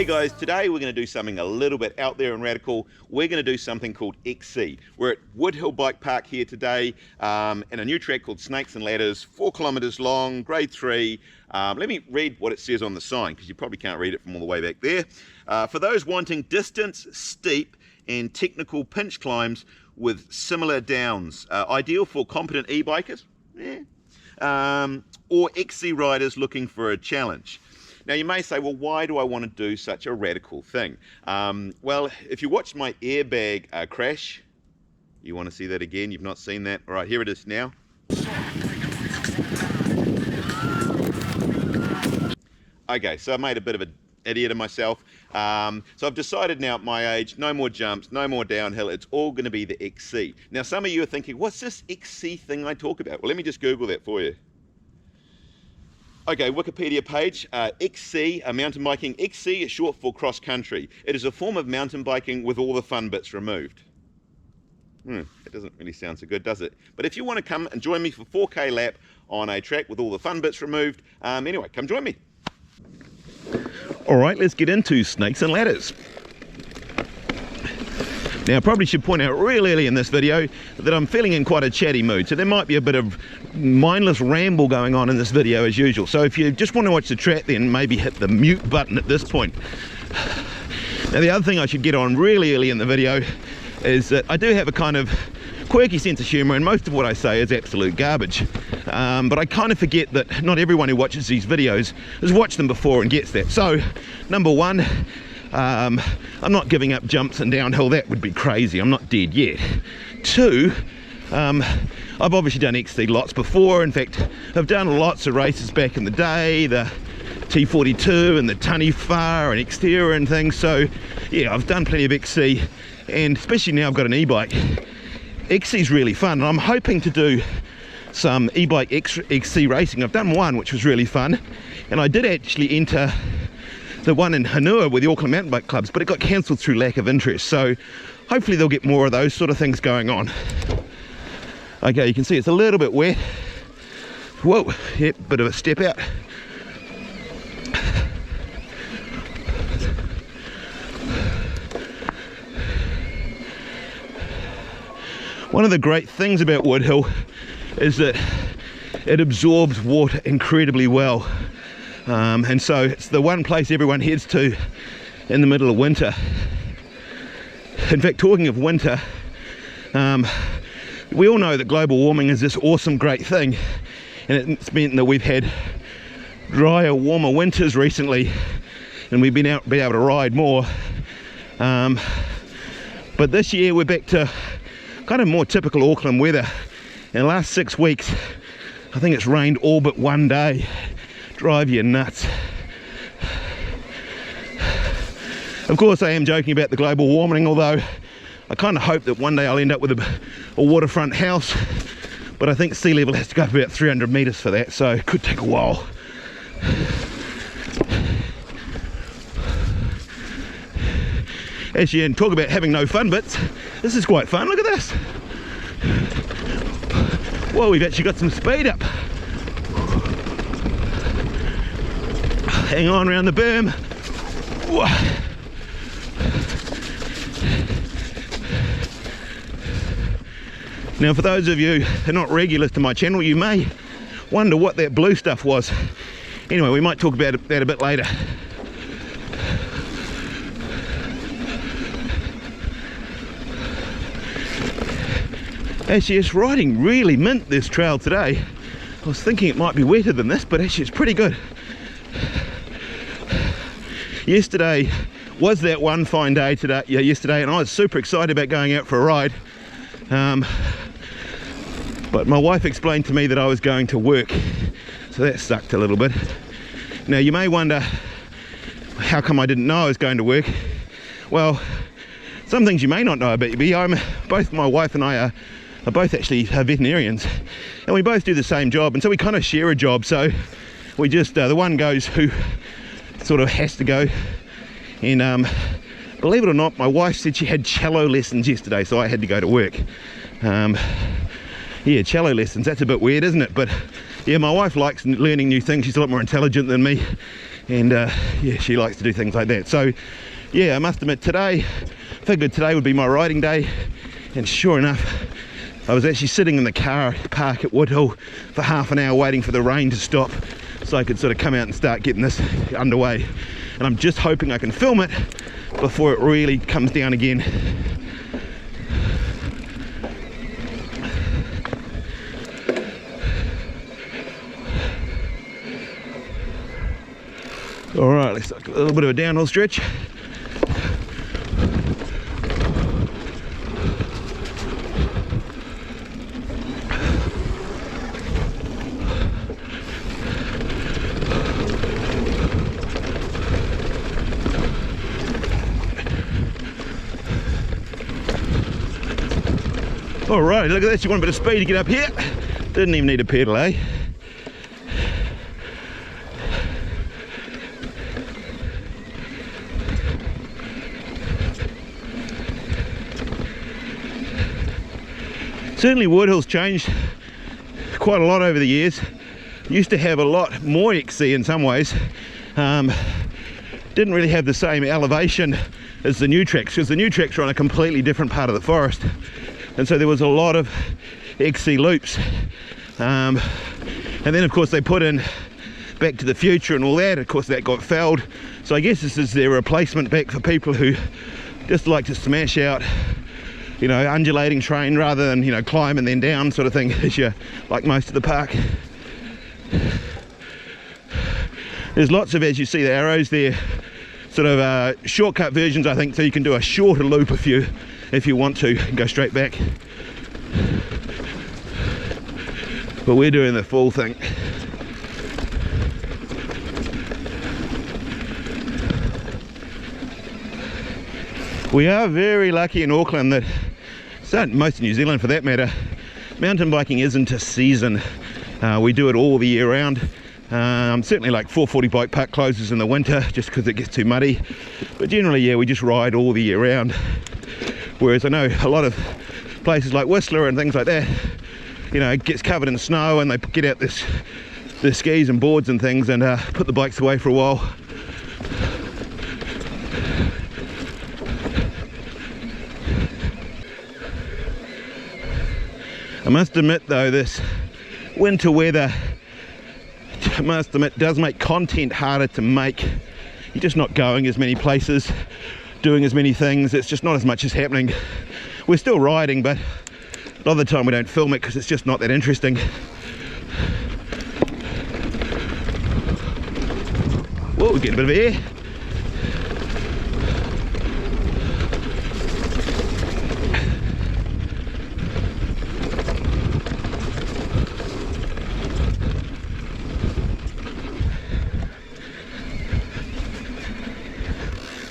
guys, today we're going to do something a little bit out there and radical. We're going to do something called XC. We're at Woodhill Bike Park here today in a new track called Snakes and Ladders, 4 kilometers long, grade 3. Let me read what it says on the sign because you probably can't read it from all the way back there. For those wanting distance, steep and technical pinch climbs with similar downs, ideal for competent e-bikers or XC riders looking for a challenge. Now you may say, well, why do I want to do such a radical thing? Well, if you watched my airbag crash, you want to see that again? You've not seen that? All right, here it is now. Okay, so I made a bit of an idiot of myself. So I've decided now at my age, no more jumps, no more downhill. It's all going to be the XC. Now some of you are thinking, what's this XC thing I talk about? Well, let me just Google that for you. Okay, Wikipedia page, XC, mountain biking. XC is short for cross country. It is a form of mountain biking with all the fun bits removed. It doesn't really sound so good, does it? But if you want to come and join me for 4K lap on a track with all the fun bits removed, anyway, come join me. All right, let's get into Snakes and Ladders. Now I probably should point out real early in this video that I'm feeling in quite a chatty mood, so there might be a bit of mindless ramble going on in this video as usual. So if you just want to watch the track, then maybe hit the mute button at this point. Now the other thing I should get on really early in the video is that I do have a kind of quirky sense of humour, and most of what I say is absolute garbage. But I kind of forget that not everyone who watches these videos has watched them before and gets that. So number one, I'm not giving up jumps and downhill. That would be crazy. I'm not dead yet. Two, I've obviously done XC lots before. In fact, I've done lots of races back in the day, the T42 and the Tunny Far and Xterra and things. So yeah, I've done plenty of XC, and especially now I've got an e-bike. XC is really fun, and I'm hoping to do some e-bike XC racing. I've done one which was really fun, and I did actually enter the one in Hanua with the Auckland mountain bike clubs, but it got cancelled through lack of interest. So hopefully they'll get more of those sort of things going on. Okay, you can see it's a little bit wet. Whoa, yep, bit of a step out. One of the great things about Woodhill is that it absorbs water incredibly well. And so it's the one place everyone heads to in the middle of winter. In fact, talking of winter, we all know that global warming is this awesome, great thing, and it's meant that we've had drier, warmer winters recently, and we've been able to ride more. But this year we're back to kind of more typical Auckland weather. In the last 6 weeks, I think it's rained all but one day. Drive you nuts. Of course I am joking about the global warming, although I kind of hope that one day I'll end up with a waterfront house, but I think sea level has to go up about 300 meters for that, so it could take a while. Actually, and talk about having no fun bits, this is quite fun. Look at this. Well, we've actually got some speed up. Hang on around the berm. Now for those of you who are not regulars to my channel, you may wonder what that blue stuff was. Anyway, we might talk about that a bit later. Actually, it's riding really mint, this trail today. I was thinking it might be wetter than this, but actually it's pretty good. Yesterday was that one fine day yesterday, and I was super excited about going out for a ride. But my wife explained to me that I was going to work, so that sucked a little bit. Now you may wonder, how come I didn't know I was going to work? Well, some things you may not know about me. Both my wife and I are both actually veterinarians, and we both do the same job, and so we kind of share a job. So we just, the one goes who sort of has to go, and believe it or not, my wife said she had cello lessons yesterday, so I had to go to work. Yeah, cello lessons, that's a bit weird, isn't it? But yeah, my wife likes learning new things. She's a lot more intelligent than me, and yeah, she likes to do things like that. So yeah, I must admit, figured today would be my riding day, and sure enough, I was actually sitting in the car park at Woodhill for half an hour waiting for the rain to stop so I could sort of come out and start getting this underway. And I'm just hoping I can film it before it really comes down again. All right, let's take a little bit of a downhill stretch. All right, look at this, you want a bit of speed to get up here. Didn't even need a pedal, eh? Certainly Woodhill's changed quite a lot over the years. Used to have a lot more XC in some ways. Didn't really have the same elevation as the new tracks, because the new tracks are on a completely different part of the forest, and so there was a lot of XC loops. And then of course they put in Back to the Future and all that. Of course that got fouled, so I guess this is their replacement back for people who just like to smash out, you know, undulating terrain rather than, you know, climb and then down sort of thing, as you like most of the park. There's lots of, as you see the arrows there, sort of shortcut versions, I think, so you can do a shorter loop if you want to and go straight back. But we're doing the full thing. We are very lucky in Auckland that, so most of New Zealand for that matter, mountain biking isn't a season. We do it all the year round. Certainly like 440 Bike Park closes in the winter just because it gets too muddy, but generally, yeah, we just ride all the year round. Whereas I know a lot of places like Whistler and things like that, you know, it gets covered in snow and they get out their skis and boards and things and put the bikes away for a while. I must admit though, this winter weather, I must admit, does make content harder to make. You're just not going as many places, doing as many things. It's just not as much as happening. We're still riding, but a lot of the time we don't film it because it's just not that interesting. Whoa, we're getting a bit of air.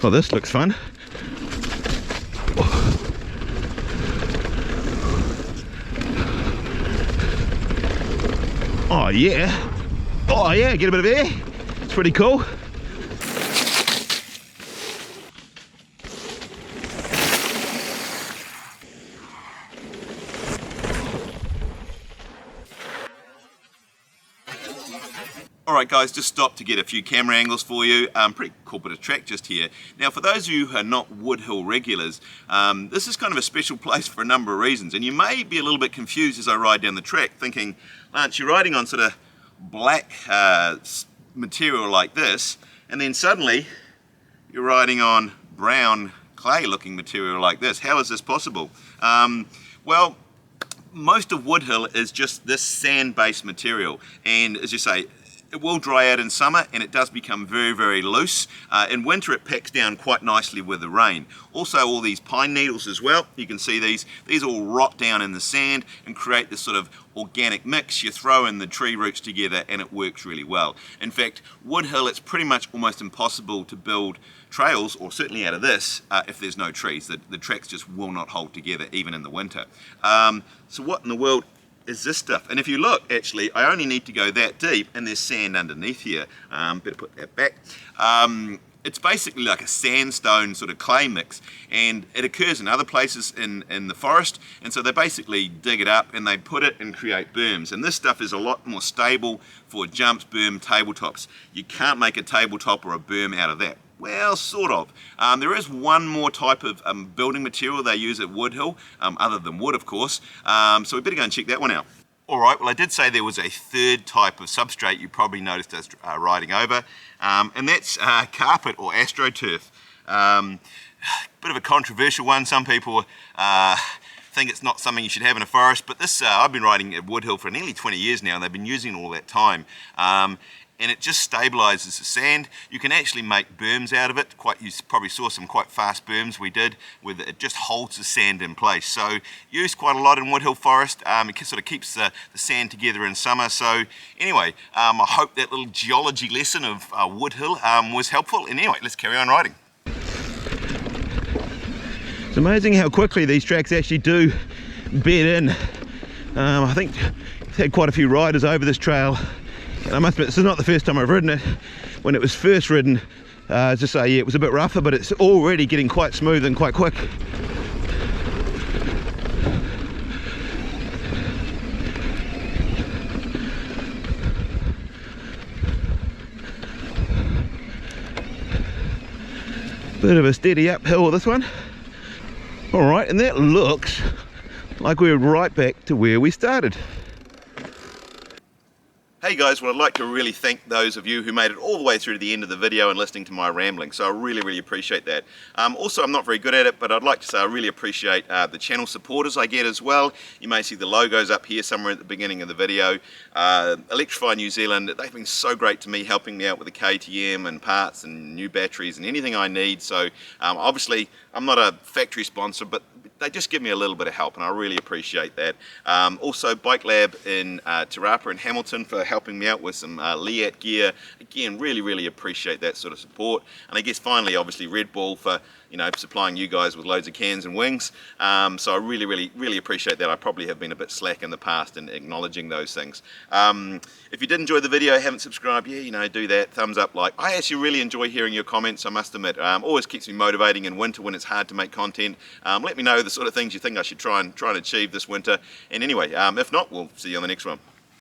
Well, this looks fun. Oh yeah. Oh yeah, get a bit of air. It's pretty cool. Alright guys, just stopped to get a few camera angles for you. Pretty cool bit of track just here. Now for those of you who are not Woodhill regulars, this is kind of a special place for a number of reasons, and you may be a little bit confused as I ride down the track thinking, Lance, you're riding on sort of black material like this, and then suddenly you're riding on brown clay looking material like this. How is this possible? Well, most of Woodhill is just this sand based material, and as you say, it will dry out in summer and it does become very, very loose. In winter it packs down quite nicely with the rain. Also all these pine needles as well, you can see these all rot down in the sand and create this sort of organic mix. You throw in the tree roots together and it works really well. In fact, Woodhill, it's pretty much almost impossible to build trails, or certainly out of this, if there's no trees. The tracks just will not hold together even in the winter. So what in the world is this stuff? And if you look, actually, I only need to go that deep and there's sand underneath here. Better put that back. It's basically like a sandstone sort of clay mix, and it occurs in other places in the forest, and so they basically dig it up and they put it and create berms. And this stuff is a lot more stable for jumps, berm, tabletops. You can't make a tabletop or a berm out of that. Well, sort of. There is one more type of building material they use at Woodhill, other than wood, of course, so we better go and check that one out. Alright, well I did say there was a third type of substrate you probably noticed us riding over, and that's carpet or astroturf. Bit of a controversial one. Some people think it's not something you should have in a forest, but this I've been riding at Woodhill for nearly 20 years now, and they've been using it all that time. And it just stabilizes the sand. You can actually make berms out of it. You probably saw some quite fast berms we did, where it just holds the sand in place. So used quite a lot in Woodhill Forest. It sort of keeps the sand together in summer. So anyway, I hope that little geology lesson of Woodhill was helpful. And anyway, let's carry on riding. It's amazing how quickly these tracks actually do bed in. I think we've had quite a few riders over this trail. And I must admit, this is not the first time I've ridden it. When it was first ridden, as I say, yeah, it was a bit rougher, but it's already getting quite smooth and quite quick. Bit of a steady uphill, this one. All right, and that looks like we're right back to where we started. Hey guys, well I'd like to really thank those of you who made it all the way through to the end of the video and listening to my rambling, so I really appreciate that. Also, I'm not very good at it, but I'd like to say I really appreciate the channel supporters I get as well. You may see the logos up here somewhere at the beginning of the video. Electrify New Zealand, they've been so great to me, helping me out with the KTM and parts and new batteries and anything I need. So obviously I'm not a factory sponsor, but they just give me a little bit of help, and I really appreciate that. Also, Bike Lab in Te Rapa in Hamilton for helping me out with some Liat gear. Again, really appreciate that sort of support. And I guess finally, obviously, Red Bull for supplying you guys with loads of cans and wings. So I really appreciate that. I probably have been a bit slack in the past in acknowledging those things. If you did enjoy the video, haven't subscribed, do that. Thumbs up, like. I actually really enjoy hearing your comments, I must admit. Always keeps me motivating in winter when it's hard to make content. Let me know the sort of things you think I should try and achieve this winter. And anyway, if not, we'll see you on the next one.